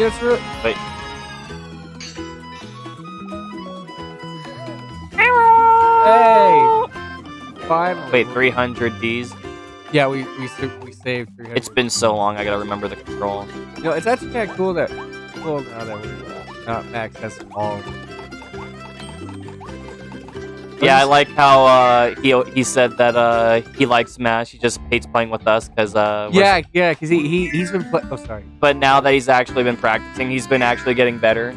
It's really... Wait. Hey! Finally. Wait, 300 Ds? Yeah, we saved 300. It's been so long, I gotta remember the control. You know, it's actually kind of cool now that we're not Max has all. Yeah, I like how he said that he likes Smash. He just hates playing with us because yeah, because he's been oh sorry. But now that he's actually been practicing, he's been actually getting better.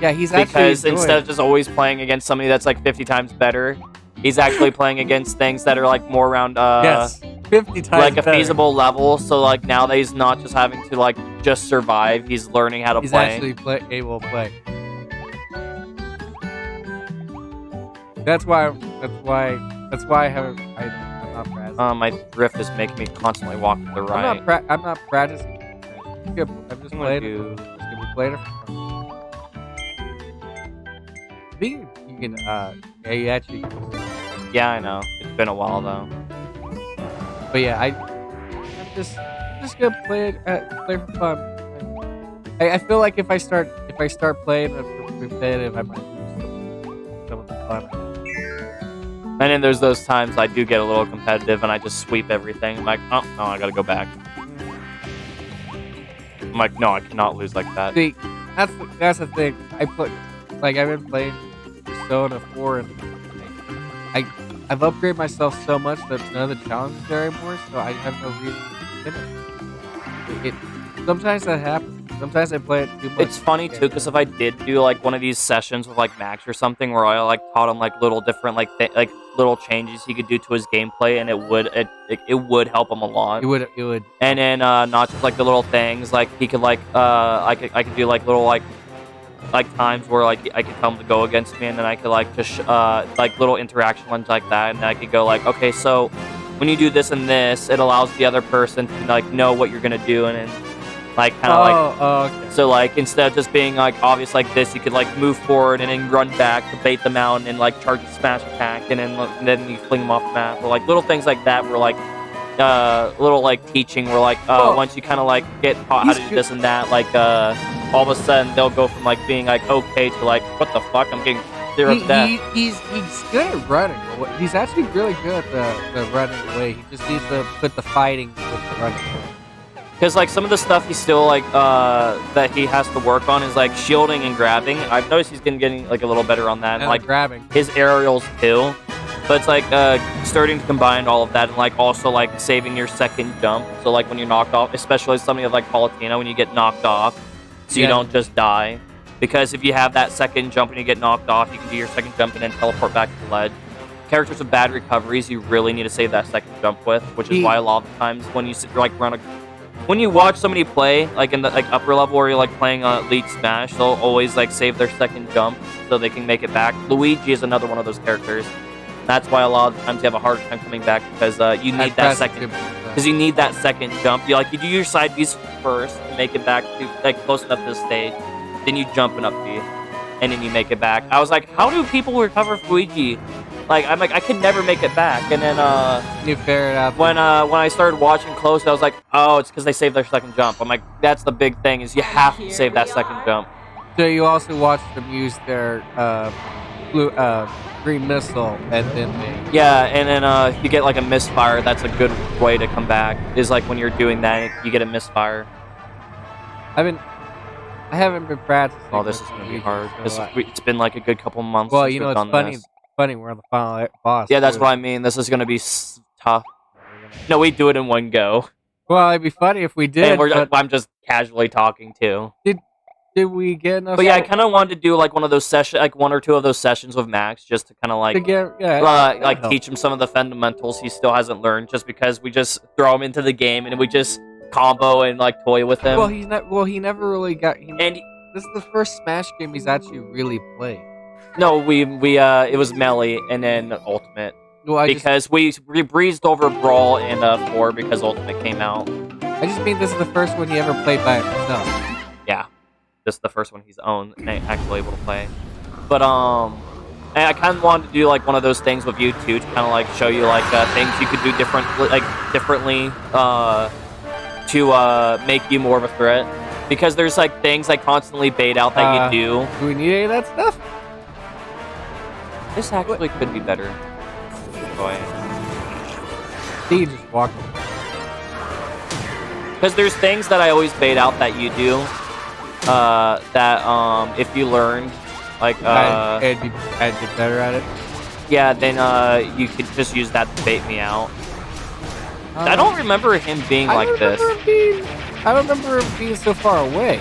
Yeah, he's because instead of just always playing against somebody that's like 50 times better, he's actually playing against things that are like more around yes, 50 times like a better. feasible level. So like now that he's not just having to like just survive, he's learning how to play. He's actually able to play. That's why I haven't. I'm not practicing. My drift is making me constantly walk to the right. I'm not practicing. I'm just playing. Just gonna be playing it for fun. You can. Yeah, you actually. Yeah, I know. It's been a while though. But yeah, I'm just gonna play it. Play for fun. I feel like if I start playing it for competitive, I might lose some of the fun. And then there's those times I do get a little competitive and I just sweep everything. I'm like, oh, no, I gotta go back. I'm like, no, I cannot lose like that. See, that's the thing. I've been playing Persona 4 and I've upgraded myself so much that none of the challenges there anymore, so I have no reason to finish. Sometimes that happens. Sometimes I play it too much. It's funny too, because if I did do like one of these sessions with like Max or something, where I like taught him like little different like little changes he could do to his gameplay, and it would help him a lot. It would. And then not just like the little things, like he could like I could do like little like times where like I could tell him to go against me, and then I could like just like little interaction ones like that, and then I could go like, okay, so when you do this and this, it allows the other person to like know what you're gonna do, and then like kind of okay. So like instead of just being like obvious like this, you could like move forward and then run back to bait them out and then like charge a smash attack and then you fling them off the map, or like little things like that were like little like teaching where like once you kind of like get taught how to do this and that, like all of a sudden they'll go from like being like okay to like what the fuck, I'm getting zero to death. He's good at running. He's actually really good at the running away. He just needs to put the fighting with the running away. Because like some of the stuff he's still like that he has to work on is like shielding and grabbing. I've noticed he's been getting like a little better on that, and like grabbing his aerials too. But it's like starting to combine all of that, and like also like saving your second jump. So like when you're knocked off, especially something like Palutena, when you get knocked off, so you don't just die. Because if you have that second jump and you get knocked off, you can do your second jump and then teleport back to the ledge. Characters with bad recoveries, you really need to save that second jump with, which is why a lot of the times when you like when you watch somebody play, like in the like upper level where you're like playing Elite Smash, they'll always like save their second jump so they can make it back. Luigi is another one of those characters. That's why a lot of times you have a hard time coming back, because you need that second. Because you need that second jump. You do your side Bs first to make it back to like close enough to the stage. Then you jump an up B, and then you make it back. I was like, how do people recover from Luigi? Like I'm like I could never make it back, and then you figure it out. When I started watching close, I was like, oh, it's because they saved their second jump. I'm like, that's the big thing, is you have to save that second jump. So you also watched them use their green missile, and then and then if you get like a misfire, that's a good way to come back. Is like when you're doing that, you get a misfire. I haven't been practicing. Oh, this is gonna be hard. It's been like a good couple months. Well, since you know, we've it's done funny. This. Funny, we're on the final boss. Yeah, that's what I mean. This is gonna be tough. No, we do it in one go. Well, it'd be funny if we did. And I'm just casually talking too. Did we get enough? But yeah, I kind of wanted to do like one of those sessions, like one or two of those sessions with Max, just to kind of like teach him some of the fundamentals he still hasn't learned. Just because we just throw him into the game and we just combo and like toy with him. Well, he never really got. This is the first Smash game he's actually really played. No, it was Melee and then Ultimate. Well, because we breezed over Brawl and 4 because Ultimate came out. I just mean this is the first one he ever played by himself. Yeah, this is the first one he's actually able to play. But and I kind of wanted to do like one of those things with you too, to kind of like show you like things you could do differently to make you more of a threat. Because there's like things I constantly bait out that you do. Do we need any of that stuff? This actually could be better. Boy. He just walked. Because there's things that I always bait out that you do. That if you learned, like I'd get better at it. Yeah, then you could just use that to bait me out. I don't remember him being like this. I don't remember him being so far away.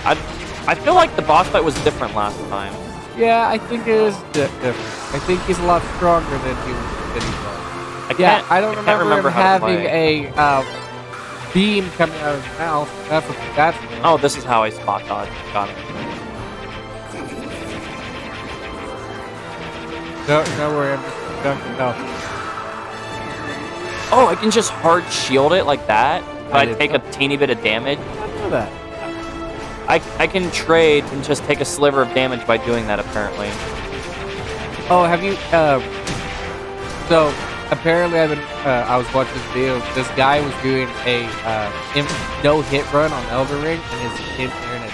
I feel like the boss fight was different last time. Yeah, I think it is different. I think he's a lot stronger than he was. I don't remember him having a beam coming out of his mouth. That's what that's. Oh, this is how I spot dodge. Got it. No worry, I'm just dunking no. Oh, I can just hard shield it like that. If I take a teeny bit of damage. I didn't know that. I can trade and just take a sliver of damage by doing that, apparently. Oh, have you, so, apparently I was watching this video, this guy was doing a, no-hit run on Elden Ring, and his internet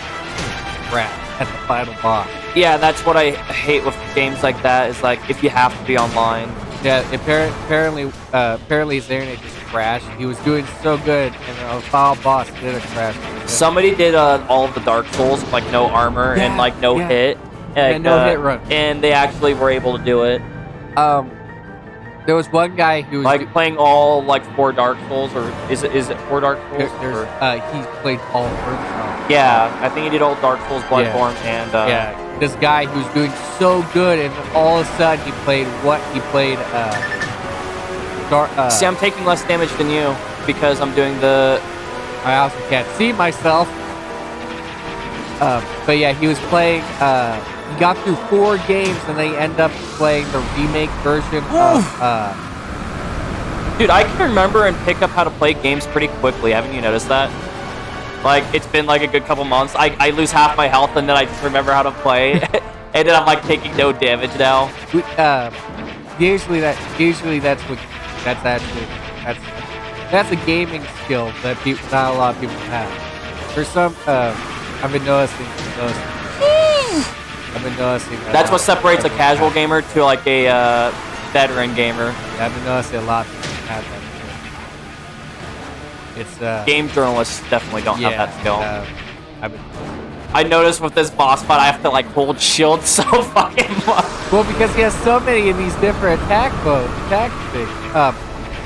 crashed at the final boss. Yeah, that's what I hate with games like that, is like, if you have to be online. Yeah, apparently his internet just crashed. He was doing so good, and the final boss did a crash. Somebody did all of the Dark Souls with, like, no armor and, like, no hit. And no hit run. And they actually were able to do it. There was one guy who was... Like, playing all, like, 4 Dark Souls, or is it 4 Dark Souls? He played all 4. Yeah, I think he did all Dark Souls, Bloodborne, and... yeah, this guy who was doing so good, and all of a sudden he played what? He played, See, I'm taking less damage than you, because I'm doing the... I also can't see myself. But yeah, he was playing, he got through 4 games, and they end up playing the remake version of, Dude, I can remember and pick up how to play games pretty quickly. Haven't you noticed that? Like, it's been like a good couple months. I lose half my health, and then I just remember how to play. And then I'm like taking no damage now. Usually that's a gaming skill that not a lot of people have. For some, I've been noticing. That's what separates a casual gamer to like a veteran gamer. Yeah, I've been noticing a lot of people have that skill. It's game journalists definitely don't have that skill. I noticed with this boss fight, I have to like hold shield so fucking much. Well, because he has so many of these different attack things.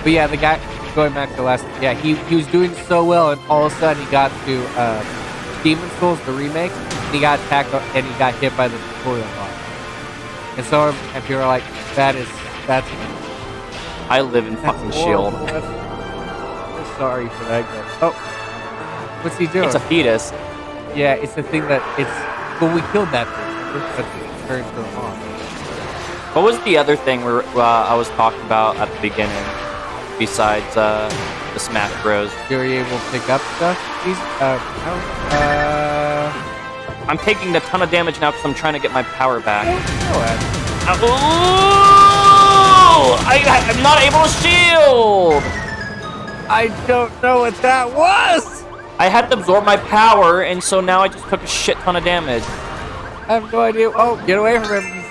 But yeah, the guy going back to last, he was doing so well, and all of a sudden he got to Demon's Souls, the remake, and he got attacked and he got hit by the tutorial boss. And so if you're like, that's. I live in fucking shield. I'm sorry for that guy. Oh, what's he doing? It's a fetus. Yeah, it's the thing that well, we killed that thing. That's what turned to him off. What was the other thing I was talking about at the beginning, besides the Smash Bros? You were able to pick up stuff? I'm taking a ton of damage now because I'm trying to get my power back. I'm not able to shield! I don't know what that was! I had to absorb my power, and so now I just took a shit ton of damage. I have no idea. Oh, get away from him.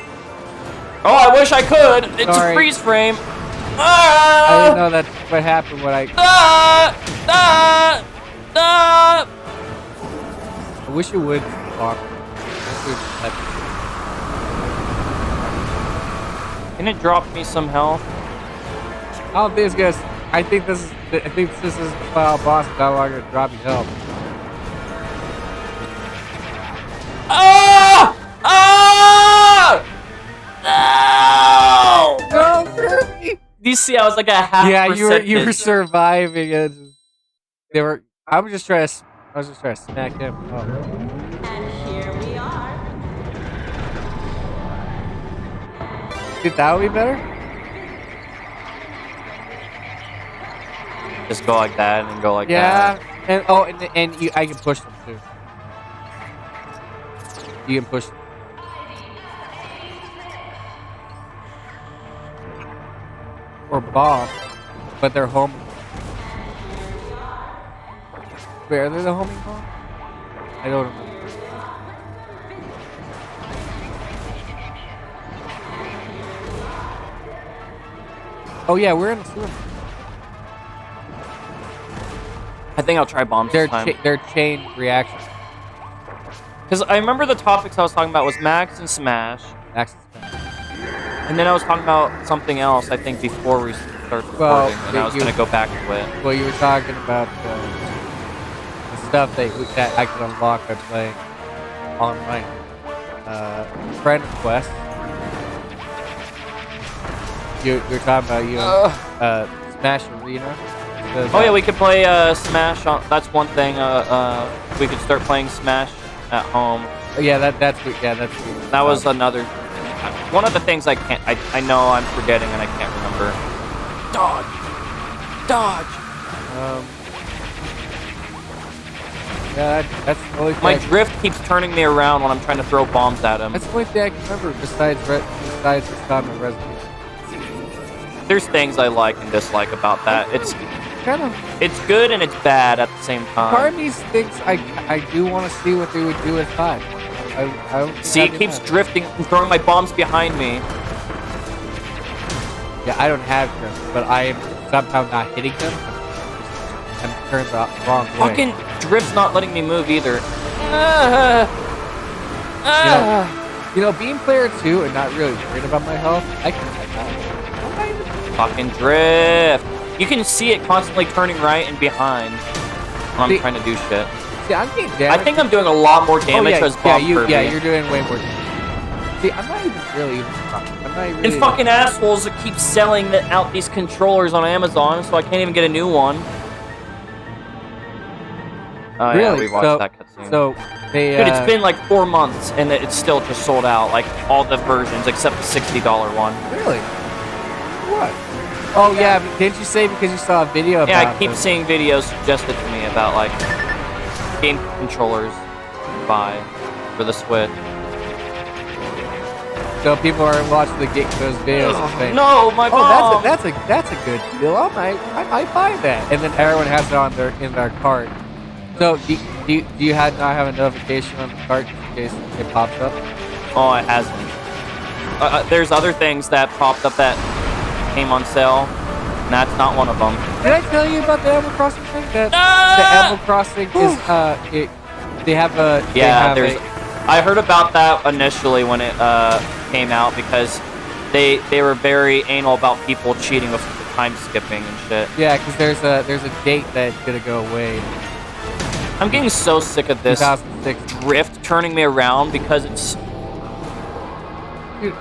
Oh, I wish I could. It's a freeze frame. I didn't know that's what happened when I... I wish you would talk. Can it drop me some health? I don't think it's gonna... I think this is the final boss. It's no longer gonna drop you health. No, Kirby! Do you see? I was like a half. Yeah, you were surviving it. I was just trying to smack him. Oh. And here we are. Think that would be better? Just go like that and go like that. Yeah, and I can push them too. You can push them. Or bomb, but they're home. Wait, are they the homing bombs? I don't remember. Oh yeah, we're in a sewer. I think I'll try bombs this time. They're chain reactions. Because I remember the topics I was talking about was Max and Smash. Max and Smash. And then I was talking about something else, I think, before we started recording. And I was going to go back to it. Well, you were talking about the stuff that I could unlock by playing online. Friend requests. You're talking about Smash Arena. Oh yeah, we could play Smash. That's one thing. We could start playing Smash at home. Yeah, that's that was another. One of the things I know I'm forgetting and I can't remember. Dodge. Yeah, that's the only thing. My drift keeps turning me around when I'm trying to throw bombs at him. That's the only thing I can remember besides this time of Resident Evil. There's things I like and dislike about that. It's good and it's bad at the same time. Part of me thinks I do want to see what they would do with 5. See, it keeps drifting and throwing my bombs behind me. Yeah, I don't have drift, but I am somehow not hitting them. I'm turned the wrong way. Fucking drift's not letting me move either. You know, being player 2 and not really worried about my health, I can fucking drift. You can see it constantly turning right and behind when I'm trying to do shit. See, I'm getting damage. I think I'm doing a lot more damage as Bomb Kirby. Yeah, you're doing way more damage. See, I'm not even really And fucking assholes that keep selling out these controllers on Amazon, so I can't even get a new one. Oh really? Yeah, we watched that cutscene. So they Dude, it's been like 4 months and it's still just sold out, like all the versions except the $60 one. Really? What? Oh yeah, didn't you say because you saw a video about I keep seeing videos suggested to me about like game controllers to buy for the Switch. So people are watching those videos and saying, "No, my bomb!" Oh, that's a good deal. I might buy that. And then everyone has it on in their cart. So do you not have a notification on the cart in case it pops up? Oh, it hasn't. There's other things that popped up that came on sale, and that's not one of them. Did I tell you about the Animal Crossing thing? The Animal Crossing is I heard about that initially when it came out because they were very anal about people cheating with time skipping and shit. Yeah, because there's a date that's gonna go away. I'm getting so sick of this 2006 drift turning me around because it's. Dude,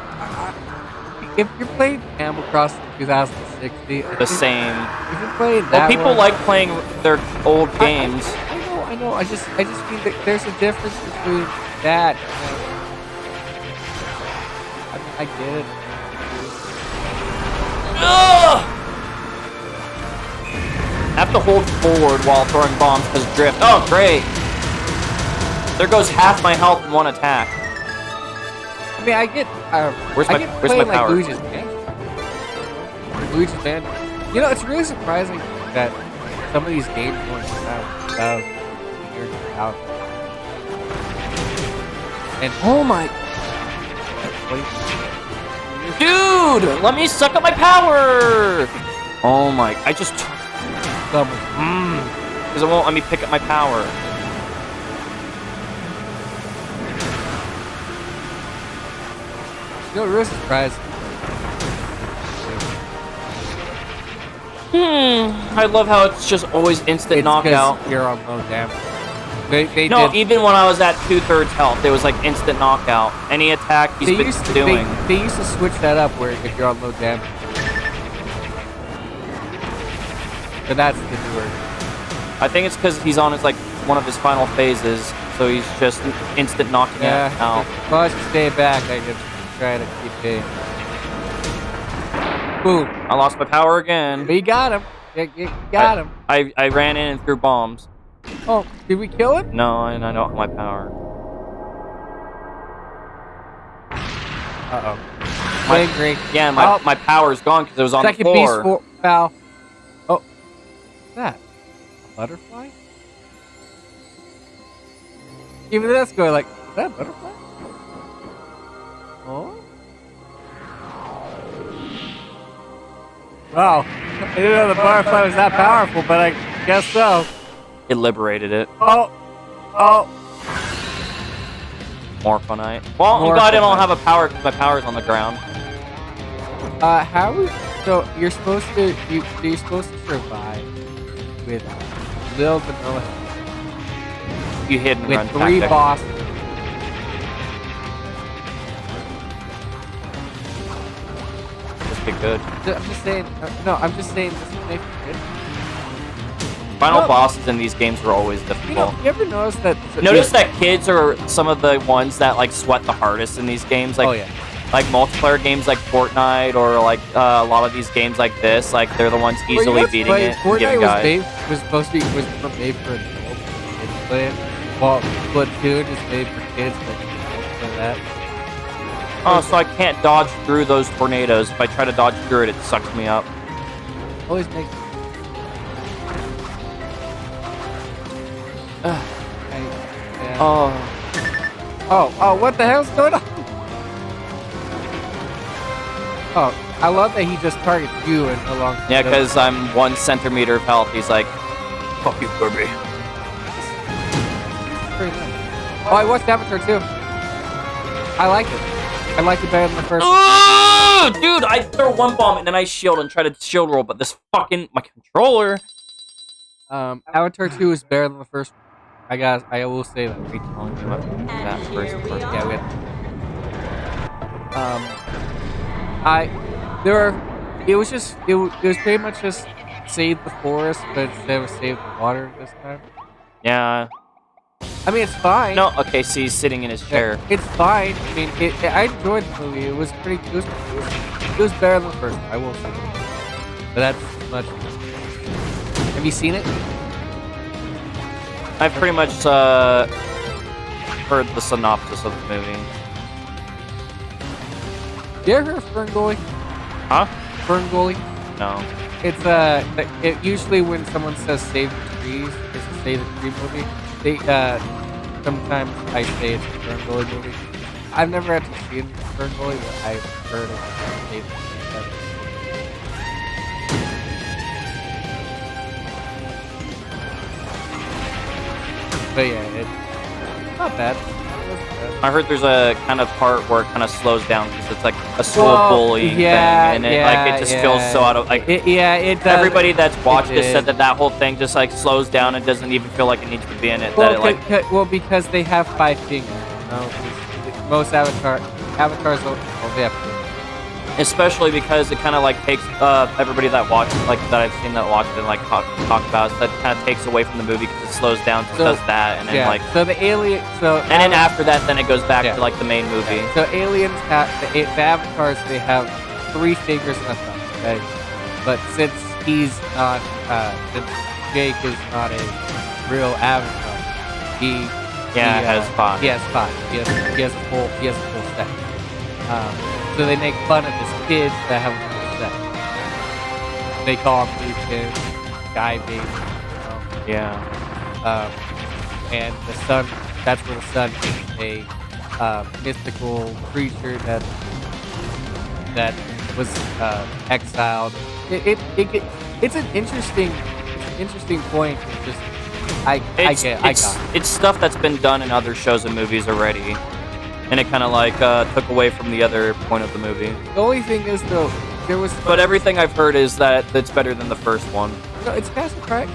if you're playing Animal Crossing 2060, the same. If you're playing that people like playing their old games. I know. I just mean that there's a difference between that. I get it. Ugh! I have to hold forward while throwing bombs because drift. Oh, great! There goes half my health in one attack. I mean, I get. Where's my power? Like Luigi's Mansion. You know, it's really surprising that some of these games only come out 2,000 years out. And oh my. Dude, let me suck up my power! Oh my, I just... Because it won't let me pick up my power. You know, really surprising. I love how it's just always instant knockout. You're on low damage. Even when I was at 2/3 health, it was like instant knockout. Any attack he's been doing. They used to switch that up where if you're on low damage. But that's the newer. I think it's because he's on his one of his final phases, so he's just instant knocking out. As long as you stay back, I can try to keep pace. Boom! I lost my power again. But you got him. You got him. I ran in and threw bombs. Oh, did we kill him? No, and I don't have my power. Uh-oh. Yeah, my power's gone because it was on the floor. Second beast foul. Oh, what's that? A butterfly? Even that's going like, is that a butterfly? Oh? Wow. I didn't know the butterfly was that powerful, but I guess so. It liberated it. Oh. Oh. Morphinite. Well, I'm glad I don't Morphinite. have a power because my power's on the ground. So you're supposed to survive with little vanilla You hit and with run 3 tactic. bosses. Just get good. I'm just saying. No, I'm just saying this will make it good. Final No. bosses in these games were always You difficult. know, you ever notice that? Notice that kids are some of the ones that like sweat the hardest in these games. Like, Oh yeah. like multiplayer games like Fortnite or like a lot of these games like this. Like they're the ones Well, you know easily what's beating funny? it. And Fortnite giving was guys. was supposed to be made for adults. Kids play it. Well, Splatoon is made for kids, but adults play that. Oh, so I can't dodge through those tornadoes. If I try to dodge through it, it sucks me up. Always makes. Yeah. Oh, what the hell's going on? Oh, I love that he just targets you and no longer. Yeah, because I'm 1 centimeter of health. He's like, fuck you, Kirby. Pretty nice. Oh, I watched Avatar too. I like it. I like it better than the first one. Oh, dude, I throw one bomb and then I shield and try to shield roll, but this fucking, my controller. Avatar 2 is better than the first one. I will say that. What are you telling me about And that first here we part? Yeah, are. we had, it was pretty much just save the forest, but instead of save the water this time. Yeah. I mean, it's fine. No, okay, see, he's sitting in his chair. It's fine. I mean, I enjoyed the movie. It was pretty. It was better than the first one. I will say. But that's much. Have you seen it? I've pretty much heard the synopsis of the movie. You ever heard of Ferngully? Huh? Ferngully? No. It's usually when someone says "save the trees," it's a "save the tree" movie. They sometimes I say it's a Ferngully movie. I've never actually seen Ferngully, but I've heard of "save the tree." But yeah, it's not bad. It wasn't bad. I heard there's a kind of part where it kind of slows down because it's like a slow Well, bullying thing, and it just feels so out of like. It does. Everybody that's watched It it said did. that whole thing just like slows down and doesn't even feel like it needs to be in it. That it like because they have 5 fingers. Most avatars, well, they have 2. especially because it kind of like takes everybody that watched like that I've seen that watched it and like talk about it, that kind of takes away from the movie because it slows down, just does that, and then like so the alien, and then after that, then it goes back Yeah. to like the main movie. So aliens have the avatars. They have 3 fingers and a thumb. Okay, but since he's not, since Jake is not a real avatar, he has 5. He has 5. He has a full set. So they make fun of his kids that have a full set. They call him Lucan, Guy Baby, Yeah. and the sun. That's where the sun is a mystical creature that was exiled. It's an interesting point. It's just I got it. It's stuff that's been done in other shows and movies already, and it kind of like took away from the other point of the movie. The only thing is though, there was. But everything I've heard is that it's better than the first one. No, it's kind of surprising.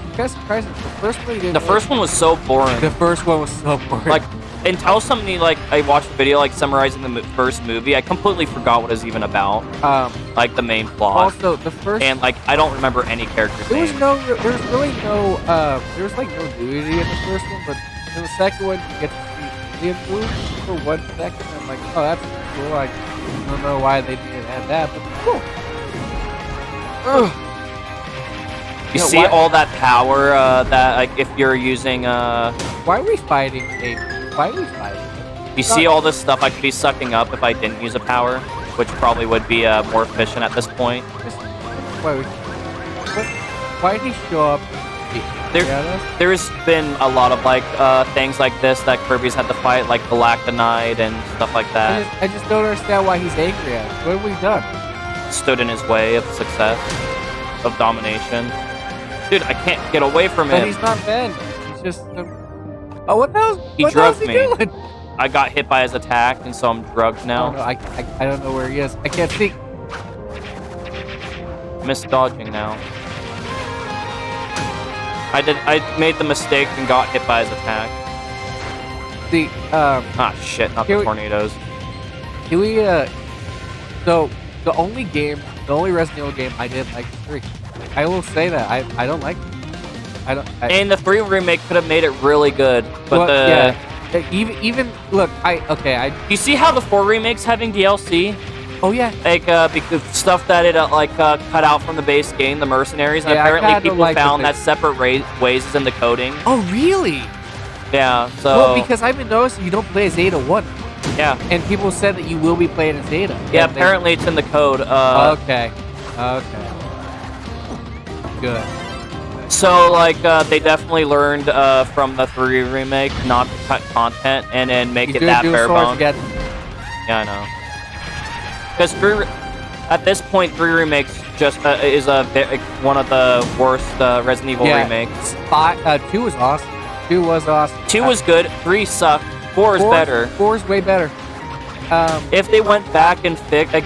The first one didn't. The first one was so boring. The first one was so boring. Like, until somebody like I watched a video like summarizing the first movie, I completely forgot what it was even about. Like the main plot. Also, the first. And like I don't remember any character's There was name. there was really no, there was like no nudity in the first one, but in the second one you get to see alien boobs for 1 second. I'm like, oh, that's cool. I don't know why they didn't add that, but cool. Ugh. You Yeah, see why- all that power that like if you're using Why are we fighting? Why are we fighting? you see all this stuff I could be sucking up if I didn't use a power, which probably would be more efficient at this point. Why did he show up There's been a lot of like things like this that Kirby's had to fight, like Galactonite and stuff like that. I just don't understand why he's angry at us. What have we done? Stood in his way of success, of domination. Dude, I can't get away from him. But he's not Ben. He's just. Oh, what the hell? He drugged me. Doing? I got hit by his attack, and so I'm drugged now. Oh, no, I don't know where he is. I can't see. Miss dodging now. I made the mistake and got hit by his attack. Ah shit, not the tornadoes. Can we so the only Resident Evil game I didn't like is 3. I will say that. I don't like it. And the 3 remake could have made it really good. But yeah. Even look, you see how the 4 remake's having DLC? Oh yeah, like because stuff that it cut out from the base game, the mercenaries, and yeah, apparently people found that separate ways in the coding. Oh really? Yeah. So well, because I've been noticing you don't play as Ada 1. Yeah. And people said that you will be playing as Ada. Yeah. Apparently it's in the code. Okay. Good. So like they definitely learned from the 3 remake not to cut content and then make it that bare bones. Yeah, I know. Because at this point, 3 remakes just is one of the worst Resident Evil remakes. 2 was awesome. 2 was awesome. 2 was good. 3 sucked. 4 is better. 4 is way better. If they went back and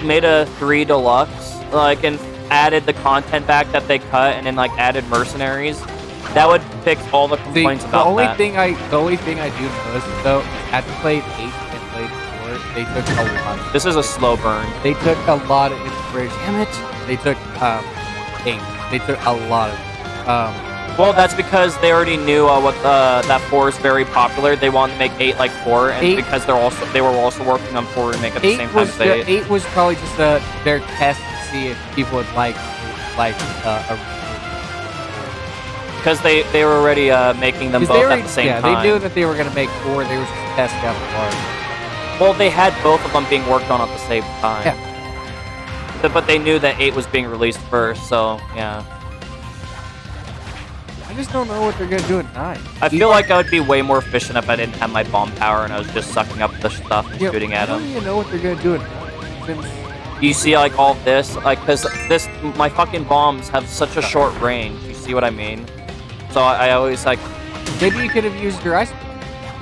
made a 3 deluxe, like and added the content back that they cut, and then like added mercenaries, that would fix all the complaints about that. The only thing I do notice though, after played 8 and played 4, they took a lot. This is a slow burn. They took a lot of inspiration. Damn it! They took 8. They took a lot of. Well, that's because they already knew that 4 is very popular. They wanted to make 8 like 4, and because they were also working on 4 remake at the same time as 8. 8 was probably just their test to see if people would like a. Because they were already making them both at the same time. Yeah, they knew that they were going to make 4. They were just testing out the part. Well, they had both of them being worked on at the same time. Yeah. But they knew that 8 was being released first, so yeah. I just don't know what they're going to do at 9. I feel like I would be way more efficient if I didn't have my bomb power and I was just sucking up the stuff and shooting at them. I don't even know what they're going to do at 9. You see, like, all this? Like, because my fucking bombs have such a short range. You see what I mean? So I always, like... Maybe you could have used your ice.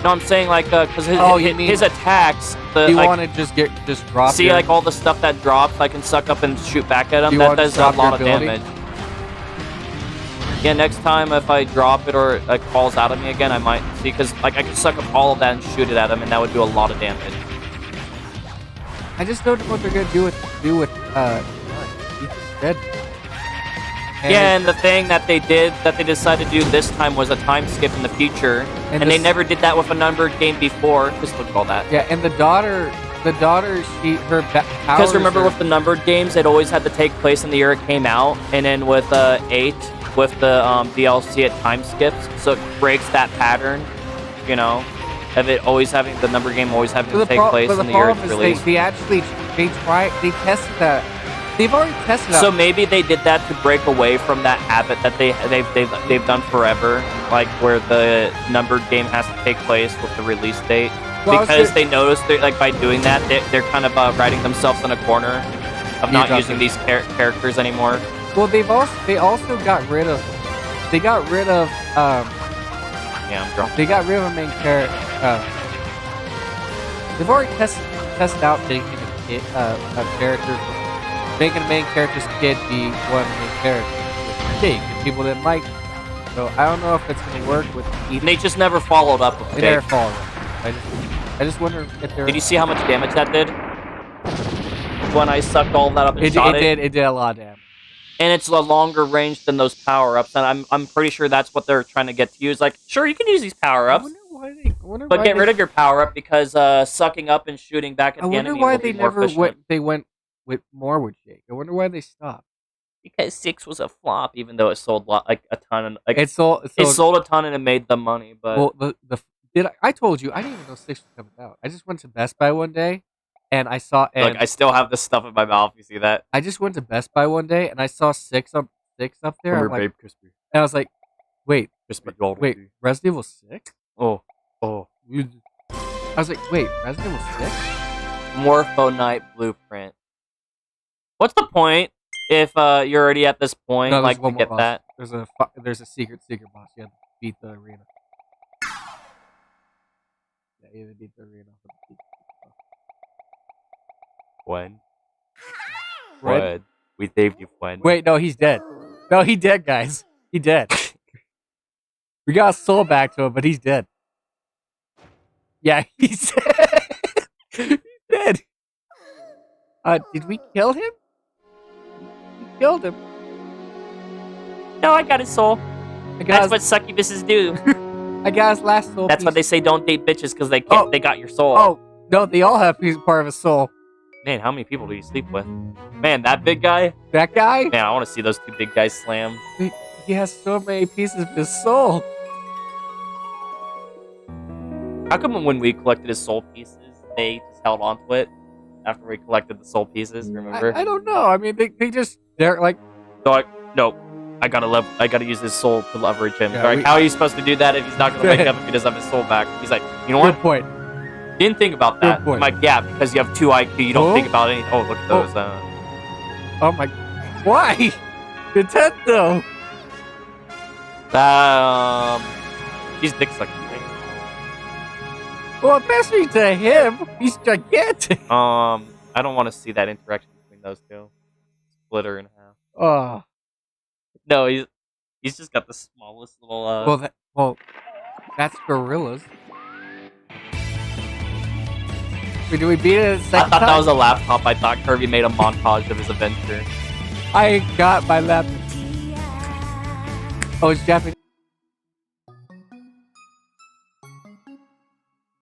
No, I'm saying, like, because his attacks... you want to just drop see, like, all the stuff that drops, I can suck up and shoot back at him. That does a lot of damage. Yeah, next time if I drop it or it falls out of me again, I might see, because like I can suck up all of that and shoot it at him, and that would do a lot of damage. I just don't know what they're gonna do with dead. And the thing that they decided to do this time was a time skip in the future, and they never did that with a numbered game before. Just look at all that. Yeah, and the daughter, her powers. Because remember, with the numbered games, it always had to take place in the year it came out, and then with 8. With the DLC at time skips, so it breaks that pattern, you know, of it always having the number game always having to take place in the year it's released. They tested that. They've already tested that. So maybe they did that to break away from that habit that they've done forever, like where the numbered game has to take place with the release date, because they noticed that, like, by doing that they're kind of writing themselves in a corner of not using these characters anymore. Well, they also got rid of. They got rid of. Yeah, I'm drunk. They got rid of a main character. They've already tested out making making a main character's kid be one of the main characters. Big, and people didn't like it. So I don't know if it's going to work with. They just never followed up with it. They never followed up. I just wonder if they're. Did you see how much damage that did? When I sucked all that up and shot it? It did a lot of damage. And it's a longer range than those power-ups, and I'm pretty sure that's what they're trying to get to use. Like, sure, you can use these power-ups, but get rid of your power-up, because sucking up and shooting back at the enemy will be more efficient. They went with more with Jake. I wonder why they stopped. Because 6 was a flop, even though it sold like a ton. Like, it sold a ton and it made them money. But well, I told you I didn't even know 6 was coming out. I just went to Best Buy one day. And I saw. Look, I still have this stuff in my mouth. You see that? I just went to Best Buy one day and I saw 6 up there. From your Babe Crispy. And I was like, Wait, Wait. Resident Evil 6? Oh. I was like, wait, Resident Evil 6? Morpho Knight Blueprint. What's the point if you're already at this point? No, like there's one to more get boss. that. There's a secret boss. You have to beat the arena. Yeah, you have to beat the arena. When? Fred? We saved you, Fred. Wait, no, he's dead. No, he dead, guys. He dead. We got soul back to him, but he's dead. Yeah, he's dead. He's dead. Did we kill him? We killed him. No, I got his soul. That's what his, succubuses do. I got his last soul. That's why they say don't date bitches because they can't. Oh. They got your soul. Oh no, they all have part of his soul. Man, how many people do you sleep with? Man, that big guy. That guy? Man, I want to see those two big guys slam. He has so many pieces of his soul. How come when we collected his soul pieces, they just held onto it after we collected the soul pieces? Remember? I don't know. I mean, they're like. So I gotta use his soul to leverage him. Yeah, Like, how are you supposed to do that if he's not gonna wake up if he doesn't have his soul back? He's like, you know what? Good point. Didn't think about that. Good point. I'm like, yeah, because you have 2 IQ, you don't Oh. think about anything. Oh, look at those. Oh my. Why? Nintendo. He's dick sucking. Well, especially to him, he's gigantic. I don't want to see that interaction between those two. Split her in half. Oh. No, he's just got the smallest little. Well, that's gorillas. Wait, did we beat it a I second thought time? that was a laptop. I thought Kirby made a montage of his adventure. I got my laptop. Oh, it's Japanese.